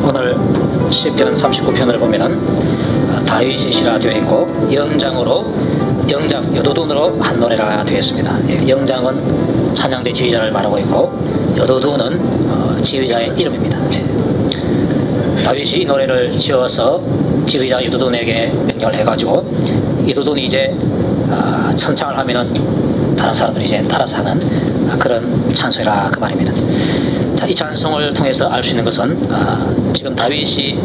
오늘 시편 39편을 보면은 다윗이 시라 되어 있고 영장 여두둔으로 한 노래가 되어 있습니다. 영장은 찬양대 지휘자를 말하고 있고 여두둔은 지휘자의 이름입니다. 다윗이 이 노래를 지어서 지휘자 여두둔에게 명령을 해가지고 여두둔이 이제 선창을 하면은 다른 사람들이 이제 따라서 하는 그런 찬송이라 그 말입니다. 자, 이 찬송을 통해서 알 수 있는 것은 지금 다윗이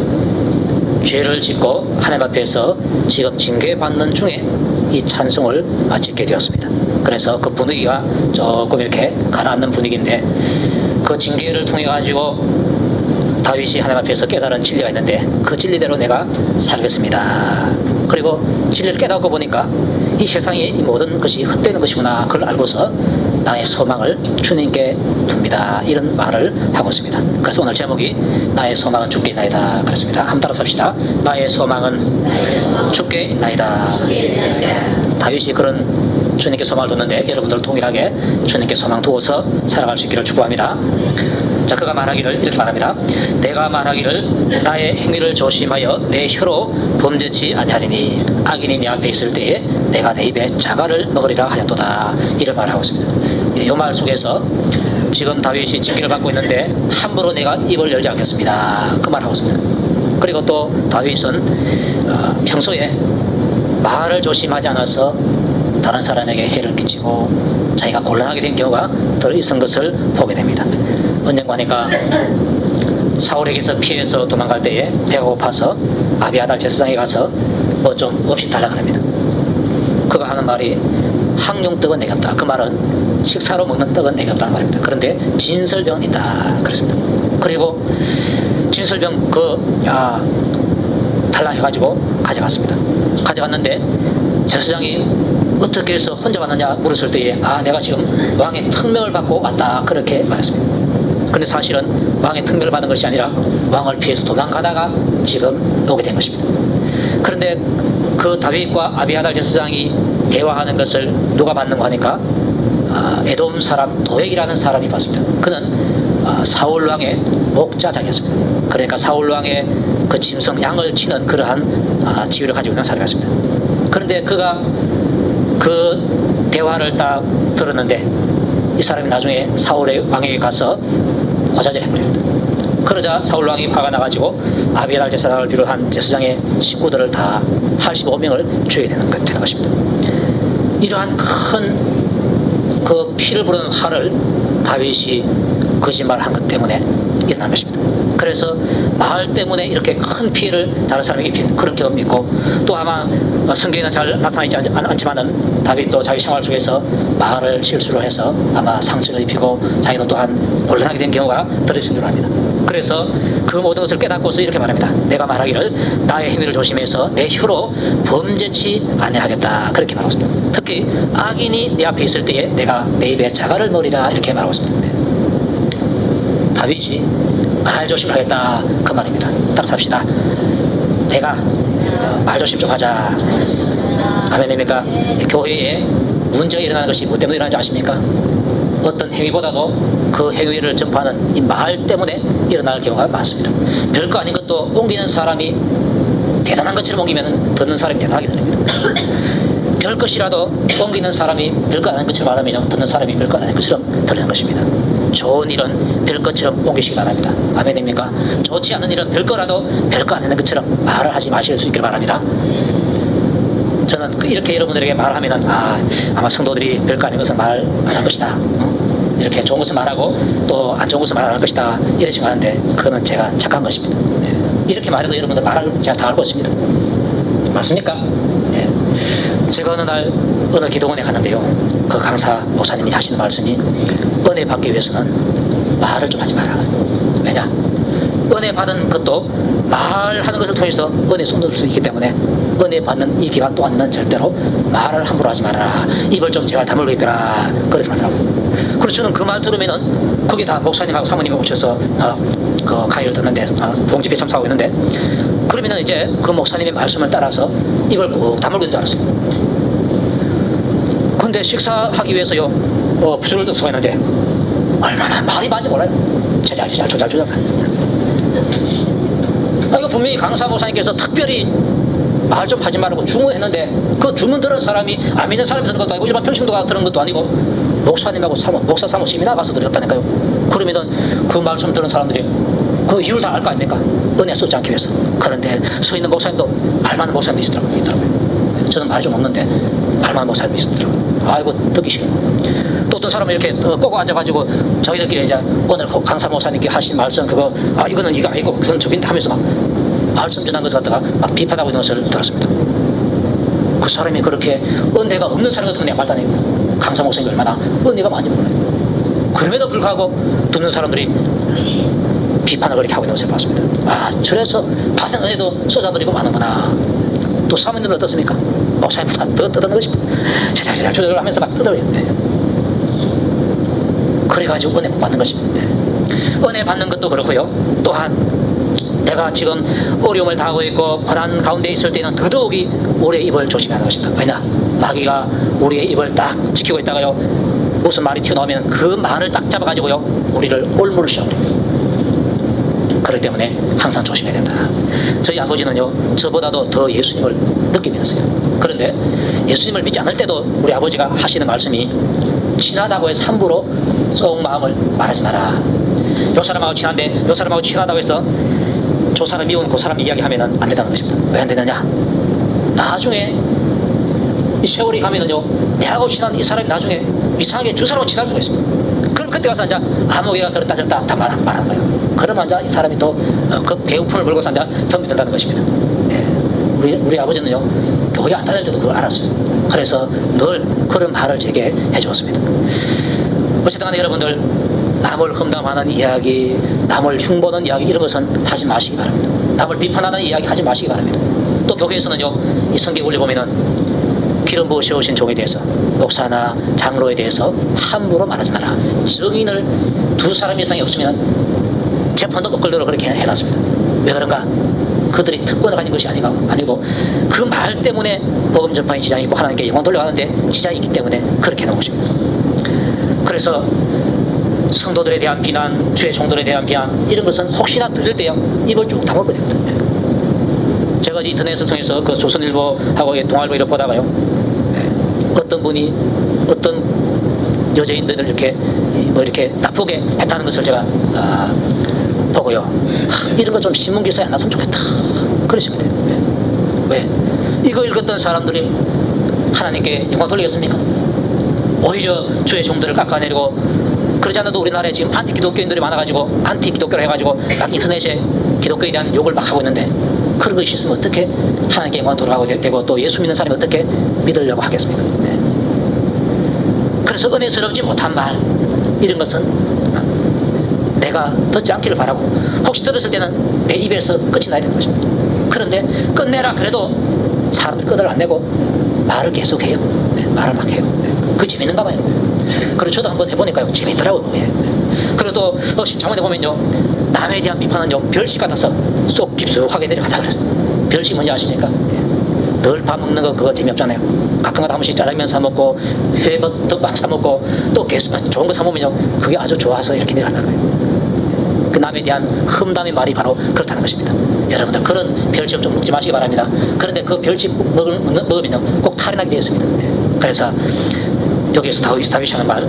죄를 짓고 하나님 앞에서 지금 징계받는 중에 이 찬송을 짓게 되었습니다. 그래서 그 분위기가 조금 이렇게 가라앉는 분위기인데 그 징계를 통해 가지고 다윗이 하나님 앞에서 깨달은 진리가 있는데 그 진리대로 내가 살겠습니다. 그리고 진리를 깨닫고 보니까 이 세상이 모든 것이 헛되는 것이구나. 그걸 알고서 나의 소망을 주님께 둡니다. 이런 말을 하고 있습니다. 그래서 오늘 제목이 나의 소망은 주께 있나이다. 그렇습니다. 한번 따라서 합시다. 나의 소망은 주께 있나이다. 다윗이 그런 주님께 소망을 뒀는데 여러분들 동일하게 주님께 소망 두어서 살아갈 수 있기를 축복합니다. 자, 그가 말하기를 이렇게 말합니다. 내가 말하기를 나의 행위를 조심하여 내 혀로 범죄치 아니하리니 악인이 내 앞에 있을 때에 내가 내 입에 자갈을 먹으리라 하였도다. 이런 말을 하고 있습니다. 이 말 속에서 지금 다윗이 징계를 받고 있는데 함부로 내가 입을 열지 않겠습니다. 그 말을 하고 있습니다. 그리고 또 다윗은 평소에 말을 조심하지 않아서 다른 사람에게 해를 끼치고 자기가 곤란하게 된 경우가 더 있은 것을 보게 됩니다. 언젠가니까 사울에게서 피해서 도망갈 때에 배가 고파서 아비아달 제사장에 가서 뭐 좀 없이 달라고 합니다. 그가 하는 말이 항용떡은 내게 없다. 그 말은 식사로 먹는 떡은 내게 없다는 말입니다. 그런데 진설병은 있다. 그렇습니다. 그리고 진설병 탈락해가지고 가져갔습니다. 가져갔는데 제사장이 어떻게 해서 혼자 왔느냐 물었을 때에 내가 지금 왕의 특명을 받고 왔다. 그렇게 말했습니다. 그런데 사실은 왕의 특명을 받은 것이 아니라 왕을 피해서 도망가다가 지금 오게 된 것입니다. 그런데 그 다윗과 아비아달 제사장이 대화하는 것을 누가 봤는가 하니까 에돔 사람 도액이라는 사람이 봤습니다. 그는 사울 왕의 목자장이었습니다. 그러니까 사울 왕의 그 짐승 양을 치는 그러한 지위를 가지고 있는 사람이었습니다. 그런데 그가 그 대화를 딱 들었는데 이 사람이 나중에 사울의 왕에게 가서 고자질을 해버립니다. 그러자 사울 왕이 화가 나가지고 아비아달 제사장을 비롯한 제사장의 식구들을 다 85명을 죽이게 되는 것입니다. 이러한 큰 그 피를 부르는 화를 다윗이 거짓말한 것 때문에 일어난 것입니다. 그래서 말 때문에 이렇게 큰 피해를 다른 사람에게 입힌 그런 경험이 있고 또 아마 성경에는 잘 나타나 있지 않지만은 다윗도 자기 생활 속에서 말을 실수로 해서 아마 상처를 입히고 자기도 또한 곤란하게 된 경우가 들어있은 줄 압니다. 그래서 그 모든 것을 깨닫고서 이렇게 말합니다. 내가 말하기를 나의 행위를 조심해서 내 혀로 범죄치 아니하겠다. 그렇게 말하고 있습니다. 특히 악인이 내 앞에 있을 때에 내가 내 입에 자갈을 먹으리라 이렇게 말하고 있습니다. 다윗이 말 조심하겠다 그 말입니다. 따라서 합시다. 내가 말 조심 좀 하자. 아멘입니까? 교회에 문제가 일어나는 것이 뭐 때문에 일어나는지 아십니까? 어떤 행위보다도 그 행위를 전파하는 이 말 때문에 일어날 경우가 많습니다. 별거 아닌 것도 옮기는 사람이 대단한 것처럼 옮기면 듣는 사람이 대단하게 들립니다. 별 것이라도 옮기는 사람이 별거 아닌 것처럼 말하면 듣는 사람이 별거 아닌 것처럼 들리는 것입니다. 좋은 일은 별것처럼 옮기시기 바랍니다. 아멘입니까? 좋지 않은 일은 별거라도 별거 아닌 것처럼 말을 하지 마실 수 있기를 바랍니다. 저는 이렇게 여러분들에게 말하면은 아마 성도들이 별거 아닌 것을 말 안 할 것이다. 이렇게 좋은 것을 말하고 또 안 좋은 것을 말 안 할 것이다. 이런 식으로 하는데 그거는 제가 착한 것입니다. 이렇게 말해도 여러분들 말을 제가 다 알고 있습니다. 맞습니까? 제가 어느 기도원에 갔는데요. 그 강사 목사님이 하시는 말씀이 은혜 받기 위해서는 말을 좀 하지 마라. 왜냐? 은혜 받은 것도 말하는 것을 통해서 은혜 쏟을 수 있기 때문에 은혜 받는 이 기간 동안은 절대로 말을 함부로 하지 말아라. 입을 좀 제발 다물고 있거라. 그렇게 말하더라고요. 그래서 저는 그 말 들으면은 그게 다 목사님하고 사모님이 오셔서 그 강의를 듣는데 봉집에 참석하고 있는데 그러면은 이제 그 목사님의 말씀을 따라서 입을 꼭 다물고 있는 줄 알았어요. 근데 식사하기 위해서요 부스를 뜯어서 했는데 얼마나 말이 많은지 몰라요. 조잘 강사 목사님께서 특별히 말 좀 하지 말라고 주문했는데 그 주문 들은 사람이 안 믿는 사람이 들은 것도 아니고 일반 평신도가 들은 것도 아니고 목사님하고 목사 사모 세미나 가서 들었다니까요. 그러면은 그 말씀 들은 사람들이 그 이유를 다 알 거 아닙니까? 은혜 쏟지 않기 위해서. 그런데 서 있는 목사님도 말 많은 목사님이 있더라고요. 저는 말이 좀 없는데 말 많은 목사님이 있더라고요. 아이고 듣기 싫어. 또 어떤 사람은 이렇게 꼬고 앉아가지고 저희들끼리 이제 오늘 강사 목사님께 하신 말씀 그거 이거는 이거 아니고 그건 저긴데 하면서 막 말씀 전한 것을 갖다가 막 비판하고 있는 것을 들었습니다. 그 사람이 그렇게 은혜가 없는 사람 같은 내 말다니 강사 목사님이 얼마나 은혜가 많은지 몰라요. 그럼에도 불구하고 듣는 사람들이 비판을 그렇게 하고 있는 것을 봤습니다. 저래서 받은 은혜도 쏟아버리고 마는구나. 또 사모님들은 어떻습니까? 목사님보다 더 뜯어는 것입니다. 제자제자 조절을 하면서 막 뜯어요. 그래가지고 은혜 못 받는 것입니다. 은혜 받는 것도 그렇고요. 또한 내가 지금 어려움을 당하고 있고 고난 가운데 있을 때는 더더욱이 우리의 입을 조심해야 하는 것입니다. 왜냐? 마귀가 우리의 입을 딱 지키고 있다가요 무슨 말이 튀어나오면 그 말을 딱 잡아가지고요 우리를 올무를 씌워버립니다. 그렇기 때문에 항상 조심해야 된다. 저희 아버지는요 저보다도 더 예수님을 늦게 믿었어요. 그런데 예수님을 믿지 않을 때도 우리 아버지가 하시는 말씀이 친하다고 해서 함부로 속 마음을 말하지 마라. 요 사람하고 친한데 요 사람하고 친하다고 해서 저 사람 미운 그 사람 이야기하면 안 된다는 것입니다. 왜 안 되느냐? 나중에 이 세월이 가면은요 내하고 친한 이 사람이 나중에 이상하게 저 사람하고 친할 수가 있습니다. 그럼 그때 가서 이제 아무개가 그렇다 저렇다 다 말하는 거예요. 그러면 이제 이 사람이 또 그 배우품을 물고서 이제 덤비든다는 것입니다. 우리 아버지는요 교회 안 다닐 때도 그걸 알았어요. 그래서 늘 그런 말을 제게 해주었습니다. 어쨌든 간에 여러분들 남을 험담하는 이야기, 남을 흉보는 이야기 이런 것은 하지 마시기 바랍니다. 남을 비판하는 이야기 하지 마시기 바랍니다. 또 교회에서는요 이 성경 올려보면은 기름 부어 세우신 종에 대해서 목사나 장로에 대해서 함부로 말하지 마라. 증인을 두 사람 이상이 없으면 재판도 못 걸도록 그렇게 해놨습니다. 왜 그런가? 그들이 특권을 가진 것이 아니고 그 말 때문에 복음 전파에 지장이 있고 하나님께 영광 돌려가는데 지장이 있기 때문에 그렇게 해놓은 것입니다. 그래서 성도들에 대한 비난, 주의 종들에 대한 비난 이런 것은 혹시나 들릴 때요 입을 쭉 다물게 됩니다. 제가 인터넷을 통해서 그 조선일보하고 동아일보 이렇게 보다가요 어떤 분이 어떤 여자인들을 이렇게 나쁘게 했다는 것을 제가 보고요 이런 거 좀 신문 기사에 안 났으면 좋겠다 그러시면 돼요. 왜? 이거 읽었던 사람들이 하나님께 영광 돌리겠습니까? 오히려 주의 종들을 깎아내리고 그러지 않아도 우리나라에 지금 안티 기독교인들이 많아가지고 안티 기독교를 해가지고 막 인터넷에 기독교에 대한 욕을 막 하고 있는데 그런 것이 있으면 어떻게 하나님께 영광 돌아가게 되고 또 예수 믿는 사람이 어떻게 믿으려고 하겠습니까? 그래서 은혜스럽지 못한 말 이런 것은 내가 듣지 않기를 바라고 혹시 들었을 때는 내 입에서 끝이 나야 되는 것입니다. 그런데 끝내라 그래도 사람들 끝을 안 내고 말을 계속해요. 말을 막 해요. 그게 재밌는가 봐요. 그래서 저도 한번 해보니까요 재밌더라고요. 그래도 장문에 보면요 남에 대한 비판은요 별식 같아서 쏙 깊숙하게 내려가다 그랬어요. 별식 뭔지 아시니까? 늘 밥 먹는 거 그거 재미없잖아요. 가끔가다 한 번씩 짜장면 사 먹고 회덮밥 사 먹고 또 좋은 거 사 먹으면요 그게 아주 좋아서 이렇게 내려간다는 거예요. 그 남에 대한 험담의 말이 바로 그렇다는 것입니다. 여러분들 그런 별식 좀 먹지 마시기 바랍니다. 그런데 그 별식 먹으면요 꼭 탈이 나게 되어 있습니다. 그래서 여기에서 다윗이 하는 말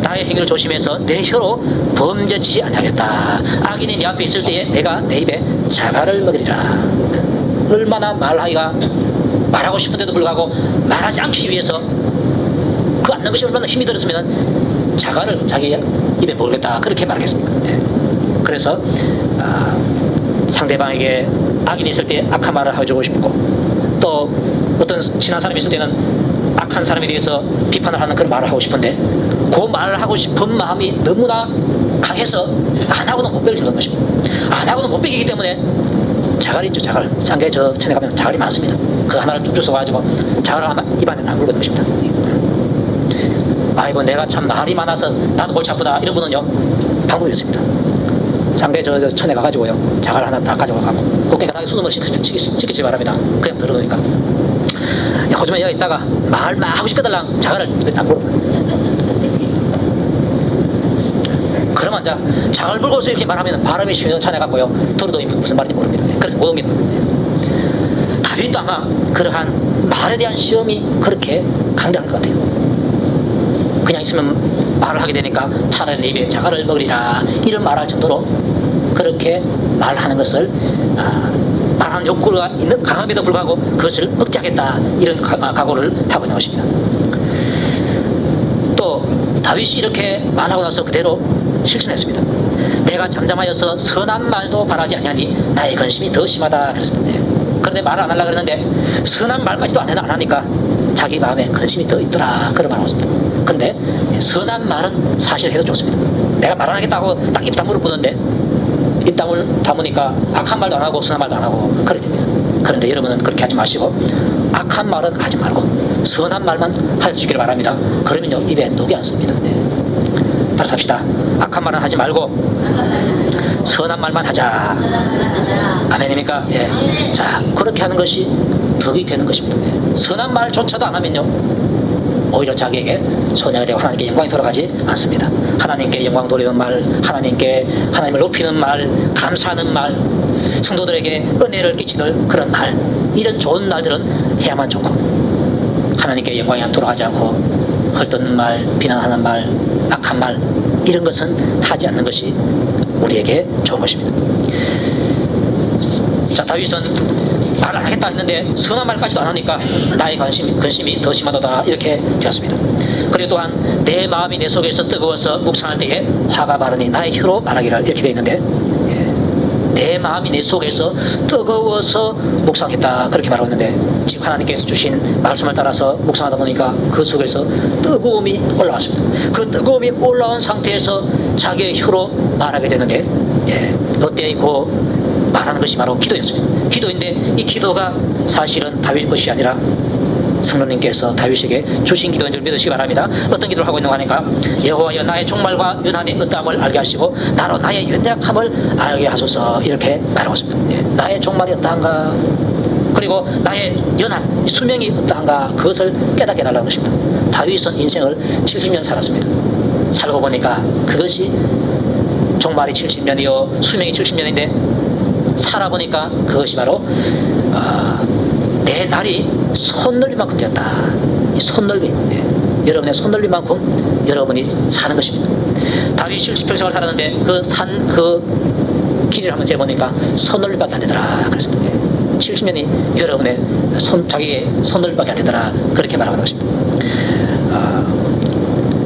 나의 행위를 조심해서 내 혀로 범죄치 아니하겠다. 악인이 내 앞에 있을 때에 내가 내 입에 자갈을 먹이리라. 얼마나 말하고 싶은데도 불구하고 말하지 않기 위해서 그 않는 것이 얼마나 힘이 들었으면 자갈을 자기 입에 먹겠다 그렇게 말하겠습니까? 그래서 상대방에게 악인이 있을 때 악한 말을 해주고 싶고 또 어떤 친한 사람이 있을 때는 악한 사람에 대해서 비판을 하는 그런 말을 하고 싶은데 그 말을 하고 싶은 마음이 너무나 강해서 안 하고는 못 배길 것입니다. 안 하고는 못 배기기 때문에 자갈이 있죠. 자갈. 상계 저 천에 가면 자갈이 많습니다. 그 하나를 쭉 주워가지고 자갈을 하나 입안에 다 물고 있는 것입니다. 아이고 내가 참 말이 많아서 나도 골치 아프다 이런 분은요 방법이 있습니다. 상대 저 천에 가가지고요 자갈 하나 다 가져가고 꽃게가 수돗물 시키지 바랍니다. 그냥 들어오니까 요즘에 여기 있다가 말 막 하고 싶거들랑 자갈을 입에 딱 물어. 그러면 이제 장을 불고서 이렇게 말하면 바람이 시원찮아갖고요 들어도 무슨 말인지 모릅니다. 그래서 못 옮깁니다. 다윗도 아마 그러한 말에 대한 시험이 그렇게 강렬할 것 같아요. 그냥 있으면 말을 하게 되니까 차라리 내 입에 자갈을 먹으리라 이런 말할 정도로 그렇게 말하는 것을 말하는 욕구가 있는 강함에도 불구하고 그것을 억제하겠다 이런 각오를 하고 있는 것입니다. 또 다윗이 이렇게 말하고 나서 그대로 실천했습니다. 내가 잠잠하여서 선한 말도 바라지 아니하니 나의 근심이 더 심하다 그랬습니다. 그런데 말을 안 하려고 그랬는데 선한 말까지도 안 하니까 자기 마음에 근심이 더 있더라 그런 말을 하고 있습니다. 그런데 선한 말은 사실 해도 좋습니다. 내가 말 안 하겠다고 딱 입다물을 부는데 입다물 다무니까 악한 말도 안 하고 선한 말도 안 하고 그렇게 됩니다. 그런데 여러분은 그렇게 하지 마시고 악한 말은 하지 말고 선한 말만 하시기를 바랍니다. 그러면요 입에 녹이 안 씁니다. 따라서 합시다. 악한 말은 하지 말고 선한 말만 하자. 아멘입니까? 예. 자, 그렇게 하는 것이 덕이 되는 것입니다. 선한 말조차도 안 하면요 오히려 자기에게 손해가 되고 하나님께 영광이 돌아가지 않습니다. 하나님께 영광 돌리는 말, 하나님을 높이는 말, 감사하는 말, 성도들에게 은혜를 끼치는 그런 말, 이런 좋은 말들은 해야만 좋고 하나님께 영광이 돌아가지 않고 헐뜯는 말, 비난하는 말, 악한 말 이런 것은 하지 않는 것이 우리에게 좋은 것입니다. 자, 다윗은 말 안 하겠다 했는데 선한 말까지도 안 하니까 나의 근심이 더 심하도다 이렇게 되었습니다. 그리고 또한 내 마음이 내 속에서 뜨거워서 묵상할 때에 화가 마르니 나의 혀로 말하기를 이렇게 되어 있는데 내 마음이 내 속에서 뜨거워서 묵상했다 그렇게 말하고 있는데 지금 하나님께서 주신 말씀을 따라서 묵상하다 보니까 그 속에서 뜨거움이 올라왔습니다. 그 뜨거움이 올라온 상태에서 자기의 혀로 말하게 되는데 그때 그 말하는 것이 바로 기도였습니다. 기도인데 이 기도가 사실은 다윗 것이 아니라 성령님께서 다윗에게 주신 기도인 줄 믿으시기 바랍니다. 어떤 기도를 하고 있는가 하니까 여호와여 나의 종말과 연한의 어떠함을 알게 하시고 나로 나의 연약함을 알게 하소서 이렇게 말하고 있습니다. 나의 종말이 어떠한가 그리고 나의 연한 수명이 어떠한가 그것을 깨닫게 해달라는 것입니다. 다윗은 인생을 70년 살았습니다. 살고 보니까 그것이 종말이 70년이요 수명이 70년인데 살아보니까 그것이 바로 내 날이 손넓이만큼 되었다. 이 손넓이 여러분의 손넓이만큼 여러분이 사는 것입니다. 다윗이 70평생을 살았는데 그 산 그 길이를 한번 재보니까 손넓이밖에 안 되더라 그랬습니다. 70년이 여러분의 자기의 손넓이밖에 안 되더라 그렇게 말하는 것입니다.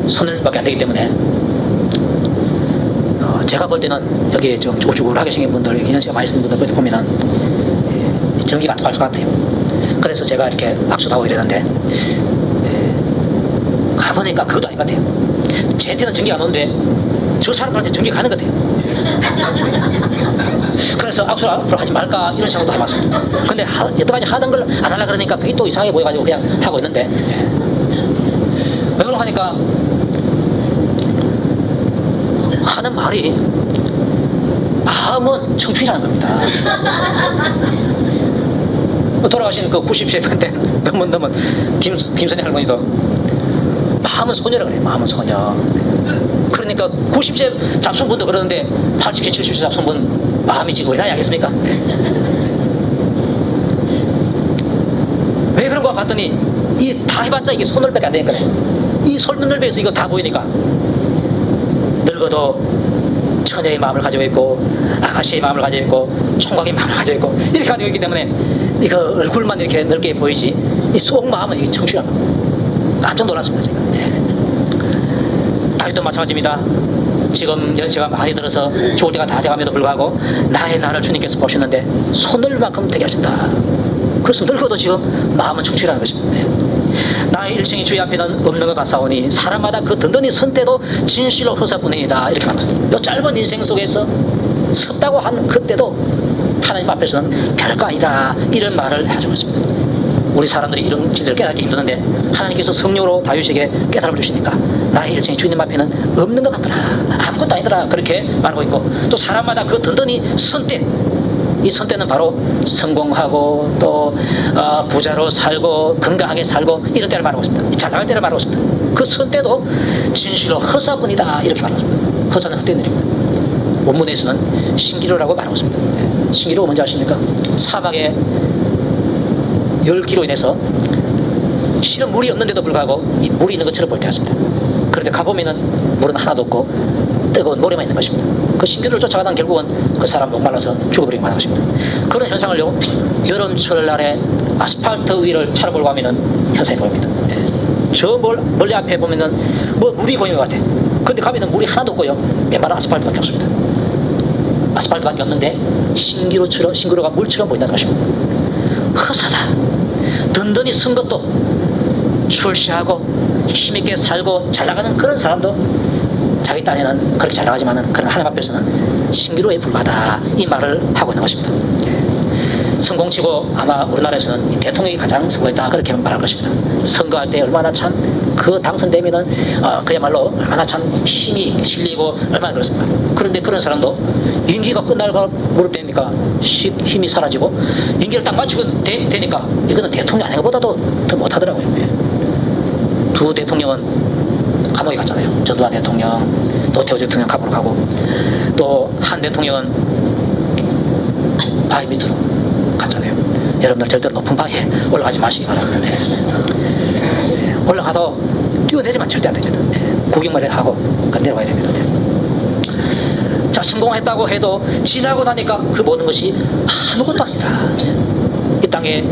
손넓이밖에 안 되기 때문에 제가 볼 때는 여기 좀 쭈글쭈글하게 생긴 분들, 연세가 많이 쓰는 분들 보면은 전기가 안 통할 것 같아요. 그래서 제가 이렇게 악수도 하고 이러는데 가보니까 그것도 아닌 것 같아요. 쟤한테는 전기가 안 오는데 저 사람들한테 전기가 가는 것 같아요. 그래서 악수를 앞으로 하지 말까 이런 생각도 해봤습니다. 근데 여태까지 하던 걸 안 하려고 그러니까 그게 또 이상하게 보여가지고 그냥 하고 있는데 왜 그러고 하니까 하는 말이 마음은 청춘이라는 겁니다. 돌아가신 그 90세 때 넘은 김선희 할머니도 마음은 소녀라고 그래요. 마음은 소녀. 그러니까 90세 잡순분도 그러는데 80세 70세 잡순분 마음이 지금 얼마나 약했습니까? 왜 그런가 봤더니 이 다 해봤자 이게 손넓이밖에 안 되니까 이 손넓이에서 이거 다 보이니까 늙어도 처녀의 마음을 가지고 있고 아가씨의 마음을 가지고 있고 총각의 마음을 가지고 있고 이렇게 가지고 있기 때문에 이거 얼굴만 이렇게 넓게 보이지 이 속 마음은 이게 청춘이라고 깜짝 놀랐습니다. 제가. 다윗도 마찬가지입니다. 지금 연세가 많이 들어서 죽을 때가 다 돼감에도 불구하고 나의 날을 주님께서 보셨는데 손넓이만큼 되게 하신다. 그래서 늙어도 지금 마음은 청춘이라는 것입니다. 나의 일생이 주의 앞에는 없는 것 같사오니 사람마다 그 든든히 선 때도 진실로 허사뿐이다 이렇게 말합니다. 이 짧은 인생 속에서 섰다고 한 그때도 하나님 앞에서는 별거 아니다 이런 말을 해주고 있습니다. 우리 사람들이 이런 진리를 깨닫기 힘드는데 하나님께서 성령으로 다윗에게 깨달음을 주시니까 나의 일생이 주님 앞에는 없는 것 같더라 아무것도 아니더라 그렇게 말하고 있고 또 사람마다 그 든든히 선때 이 선때는 바로 성공하고 또 부자로 살고 건강하게 살고 이런 때를 말하고 있습니다. 잘 나갈 때를 말하고 있습니다. 그 선때도 진실로 허사뿐이다 이렇게 말하고 있습니다. 허사는 헛된 일입니다. 원문에서는 신기루라고 말하고 있습니다. 신기루가 뭔지 아십니까? 사막에 열기로 인해서 실은 물이 없는데도 불구하고 이 물이 있는 것처럼 볼 때가 있습니다. 그런데 가보면은 물은 하나도 없고 뜨거운 모래만 있는 것입니다. 그 신기루를 쫓아가다가 결국은 그 사람 목말라서 죽어버리고 마는 것입니다. 그런 현상을요, 여름철날에 아스팔트 위를 차로 몰고 가면은 현상이 보입니다. 저 멀리 앞에 보면은 뭐 물이 보이는 것 같아. 그런데 가면은 물이 하나도 없고요, 맨발은 아스팔트밖에 없습니다. 아스팔트밖에 없는데 신기루가 물처럼 보인다는 것입니다. 허사다. 든든히 쓴 것도 출세하고 힘있게 살고 잘나가는 그런 사람도 자기 딴에는 그렇게 잘 나가지만은 그런 하나님 앞에서는 신기루에 불과하다, 이 말을 하고 있는 것입니다. 성공치고 아마 우리나라에서는 대통령이 가장 성공했다, 그렇게 말할 것입니다. 선거할 때 얼마나 참 그 당선되면은 그야말로 얼마나 참 힘이 실리고 얼마나 그렇습니까? 그런데 그런 사람도 임기가 끝날까 무릎대니까 힘이 사라지고 임기를 딱 마치고 되니까 이거는 대통령 아닌 것보다도 더 못하더라고요. 두 대통령은 감옥에 갔잖아요. 전두환 대통령, 노태우 대통령 감옥으로 가고, 또 한 대통령은 바위 밑으로 갔잖아요. 여러분들 절대로 높은 바위에 올라가지 마시기 바랍니다. 올라가도 뛰어내리면 절대 안 됩니다. 구경만 하고 내려가야 됩니다. 자, 성공했다고 해도 지나고 나니까 그 모든 것이 아무것도 아니라, 이 땅에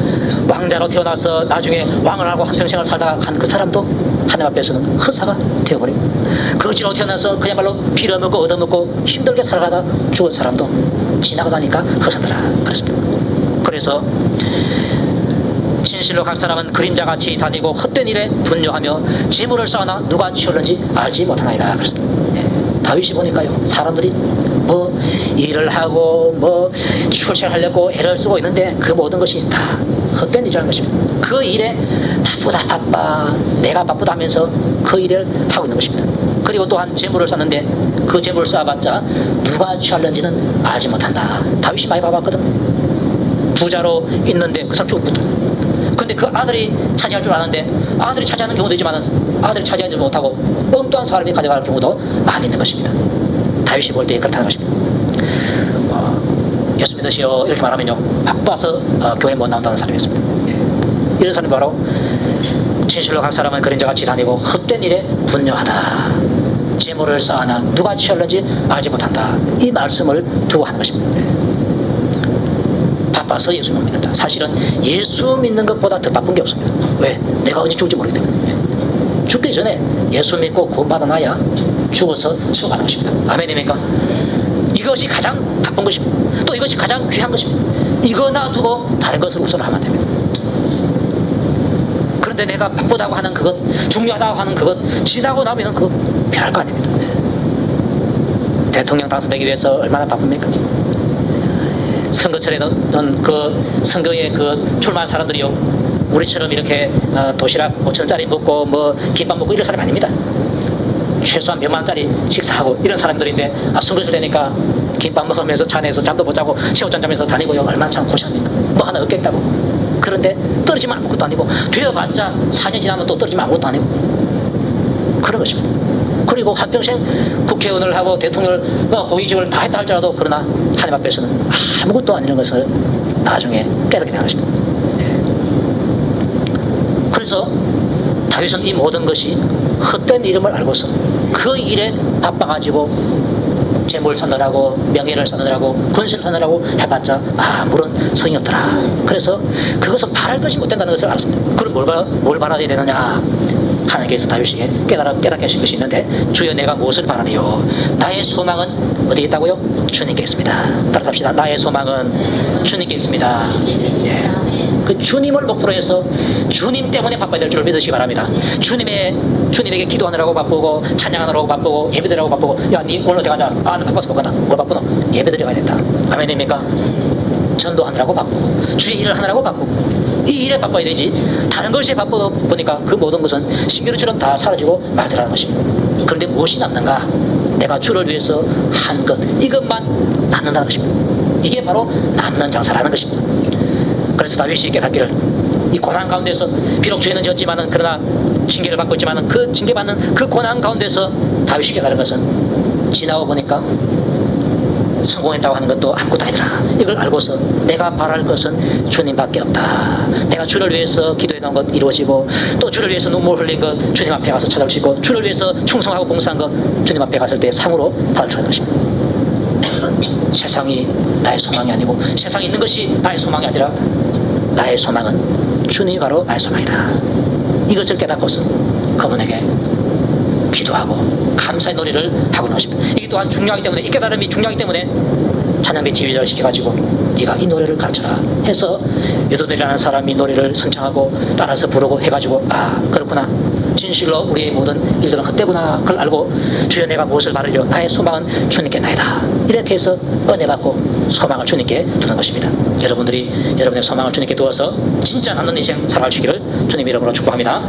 왕자로 태어나서 나중에 왕을 하고 한평생을 살다가 간 그 사람도 하나님 앞에서는 허사가 되어버리고, 거지로 태어나서 그야말로 빌어먹고 얻어먹고 힘들게 살아가다 죽은 사람도 지나고 나니까 허사더라, 그렇습니다. 그래서 진실로 각 사람은 그림자같이 다니고 헛된 일에 분뇨하며 재물을 쌓아나 누가 치울는지 알지 못하나이다, 그렇습니다. 다윗이 보니까요, 사람들이 뭐 일을 하고 뭐 출세를 하려고 애를 쓰고 있는데 그 모든 것이 다 헛된 일이라는 것입니다. 그 일에 바빠 내가 바쁘다 하면서 그 일을 하고 있는 것입니다. 그리고 또한 재물을 쌓는데 그 재물을 쌓아봤자 누가 취할는지는 알지 못한다. 다윗이 많이 봐봤거든. 부자로 있는데 그 사람 죽었거든. 근데 그 아들이 차지할 줄 아는데 아들이 차지하는 경우도 있지만 아들이 차지하지 못하고 엉뚱한 사람이 가져갈 경우도 많이 있는 것입니다. 다윗이 볼 때 그렇다는 것입니다. 예수 믿으시오 이렇게 말하면요, 바빠서 교회 못 나온다는 사람이었습니다. 이런 사람이 바로 진실로 각 사람은 그림자같이 다니고 헛된 일에 분뇨하다. 재물을 쌓아나 누가 취할는지 알지 못한다. 이 말씀을 두고 하는 것입니다. 바빠서 예수 못 믿는다. 사실은 예수 믿는 것보다 더 바쁜 게 없습니다. 왜? 내가 언제 죽을지 모르기 때문에. 죽기 전에 예수 믿고 구원받아놔야 죽어서 수고하는 것입니다. 아멘입니까? 이것이 가장 바쁜 것입니다. 또 이것이 가장 귀한 것입니다. 이거 놔두고 다른 것을 우선하면 안 됩니다. 그런데 내가 바쁘다고 하는 그것, 중요하다고 하는 그것, 지나고 나면 그거 별거 아닙니다. 대통령 당선되기 위해서 얼마나 바쁩니까? 선거철에는 그 선거에 그 출마한 사람들이요, 우리처럼 이렇게 도시락 5,000원짜리 먹고 뭐 김밥 먹고 이런 사람이 아닙니다. 최소한 몇만 원짜리 식사하고 이런 사람들인데 선거철 되니까 김밥 먹으면서 차 안에서 잠도 못 자고 새우장 자면서 다니고요. 얼마나 참 고생합니까? 뭐 하나 얻겠다고. 그런데 떨어지면 아무것도 아니고 되어봤자 4년 지나면 또 떨어지면 아무것도 아니고 그런 것입니다. 그리고 한평생 국회의원을 하고 대통령을 고위직을 다 했다 할지라도 그러나 하나님 앞에서는 아무것도 아니는 것을 나중에 깨닫게 되는 것입니다. 그래서 다윗은 이 모든 것이 헛된 이름을 알고서 그 일에 바빠가지고 재물 쌓느라고 명예를 쌓느라고 권세를 쌓느라고 해봤자 아무런 소용이 없더라. 그래서 그것은 바랄 것이 못 된다는 것을 알았습니다. 그럼 뭘 바라야 되느냐? 하나님께서 다윗에게 깨닫게 하신 것이 있는데, 주여 내가 무엇을 바라리요? 나의 소망은 어디에 있다고요? 주님께 있습니다. 따라서 합시다. 나의 소망은 주님께 있습니다. 예. 그 주님을 목표로 해서 주님 때문에 바빠야 될 줄 믿으시기 바랍니다. 주님에게 기도하느라고 바쁘고 찬양하느라고 바쁘고 예배드리라고 바쁘고, 야 니 오늘 어디 가자. 나 바빠서 못 가나. 뭘 바쁘노? 예배드려 가야 된다. 아멘입니까? 전도하느라고 바쁘고 주의 일을 하느라고 바쁘고 이 일에 바빠야 되지, 다른 것에 바쁘다 보니까 그 모든 것은 신기루처럼 다 사라지고 말더라는 것입니다. 그런데 무엇이 남는가? 내가 주를 위해서 한 것, 이것만 남는다는 것입니다. 이게 바로 남는 장사라는 것입니다. 그래서 다윗이 깨닫기를, 이 고난 가운데서 비록 죄는 졌지만은 그러나 징계를 받고 있지만은 그 징계받는 그 고난 가운데서 다윗이 깨달은 것은 지나고 보니까 성공했다고 하는 것도 아무것도 아니더라. 이걸 알고서 내가 바랄 것은 주님밖에 없다. 내가 주를 위해서 기도해 놓은 것 이루어지고, 또 주를 위해서 눈물 흘린 것 주님 앞에 가서 찾아올 수 있고, 주를 위해서 충성하고 봉사한 것 주님 앞에 갔을 때 상으로 받을 수 있는 것입니다. 세상이 나의 소망이 아니고, 세상에 있는 것이 나의 소망이 아니라 나의 소망은 주님이 바로 나의 소망이다. 이것을 깨닫고서 그분에게 기도하고 감사의 노래를 하고 있는 것입니다. 이게 또한 중요하기 때문에, 이 깨달음이 중요하기 때문에 찬양대 지휘자를 시켜가지고 네가 이 노래를 가르쳐라 해서 유도들이라는 사람이 노래를 선창하고 따라서 부르고 해가지고, 아 그렇구나, 진실로 우리의 모든 일들은 헛되구나, 그걸 알고 주여 내가 무엇을 바르려, 나의 소망은 주님께 나이다, 이렇게 해서 은혜 받고 소망을 주님께 두는 것입니다. 여러분들이 여러분의 소망을 주님께 두어서 진짜 남는 인생 살아가시기를 주님 이름으로 축복합니다.